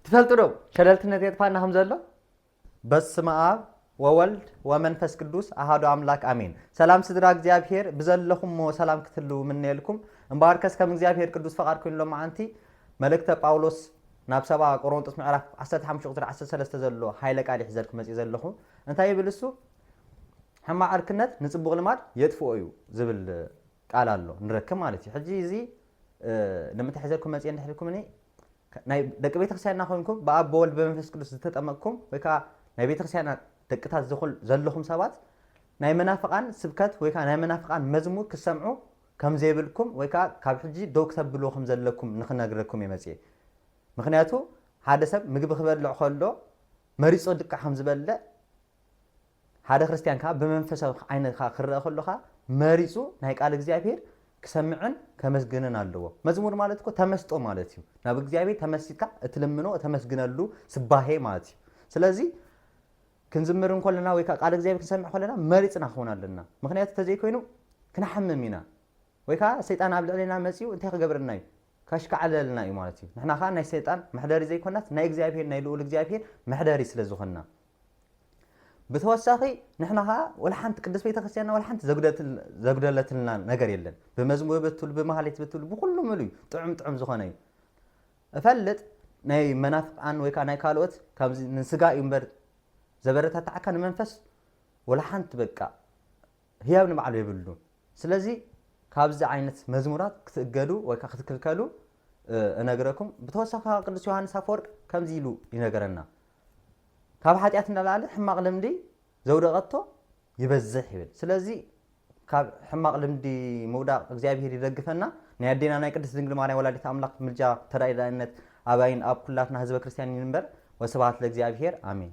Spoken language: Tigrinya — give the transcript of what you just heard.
تفلتوا شللتنا تيتفانا هم زلو بسم آب وولد ومنفس قدوس أحد أملاك آمين سلام سدراك زيابير بزلكم وسلام كتلو من يلكم مباركس كم زيابير قدوس فقار كل لهم عنتي ملكة باولوس نابسبا قرونتس معرف 15 قطر 13 زلو حيلك علي حزلكم مزي زلكم انت يبلسو حما عركنت نصبغ لماد يدفو ايو زبل قال الله نركب مالتي حجي زي لما تحزلكم مزي نحلكم اني ناي دق بيت ክርስቲያንና ሆንኩም በአብ በወልድ በመንፈስ ቅዱስ ተጠመቅኩም ወይካ ናይ ቤት ክርስቲያን ደቅታት ዝኹል ዘለኹም ሰባት ናይ መናፍቃን ስብከት ወይካ ናይ መናፍቃን መዝሙር ክሰምዑ ከም ዘይብልኩም ወይካ ካብ ሕጂ ዶክ ተብልኩም ዘለኩም ንኽነግረኩም የመጽእ ምክንያቱ ሓደ ሰብ ምግብ ክበልዕ ከሎ መሪጾ ድቃ ከም ዝበልዕ ሓደ ክርስቲያን ካ በመንፈሳዊ ዓይነት ካ ክረአ ከሎኻ መሪጹ ናይ ቃል እግዚአብሔር كسمعن كمسجنن علوه مزمور مالتكو تمسطو مالتيو ناب እግዚአብሔር ተመስይካ እትለምኖ ተመስግነሉ ስባሄ ማለትዩ ስለዚህ ክንዝምር እንኮልና ወይ ቃል እግዚአብሔር ክንሰምዕ ኮለና መሪጽና ሆናልና ምክንያቱ ተዘይ ኮይኑ ክናሐምሚና ወይ ካ ሰይጣን አብልዕለና መጽዩ እንታይ ከገብርና እዩ ካሽካዓለልና እዩ ማለትዩ ንሕና ካ ናይ ሰይጣን መሕደሪ ዘይኮናት ናይ እግዚአብሔር ናይ ልዑል እግዚአብሔር መሕደሪ ስለዝኾና بتوسخي نحنها ولا حنت قدس بيت ክርስቲያንና ولا حنت زغدلتلنا ነገር የለን በመዝሙር በትል በመሐሌት በትል በሁሉ ምሉይ ጥዕም ዝኾነ እፈልጥ ናይ መናፍቃን ወይ ካናይ ካልኦት ካብዚ ንስጋ ይምበር ዘበረታታካ መንፈስ ولا حنت በቃ ህያብ ንባዕሉ ይብሉ ስለዚህ ካብዚ ዓይነት መዝሙራት ክትገዱ ወይ ክትከልከሉ እነግረኩም بتوسخ ቅዱስ ዮሐንስ አፈወርቅ ከምዚ ኢሉ ይነገረና ካብ ኃጢአት እንዳላለ ሕማቅ ልምዲ ዘውደቀቶ ይበዝሕ ይብል ስለዚህ ካብ ሕማቅ ልምዲ መውዳቅ እግዚአብሔር ይደግፈና ናይ አዴና ናይ ቅድስት ድንግል ማርያም ወላዲተ አምላክ ምልጃ ተራዳኢነት አባይን አብ ኩላትና ህዝበ ክርስቲያን ይንበር ወስብሐት ለእግዚአብሔር አሜን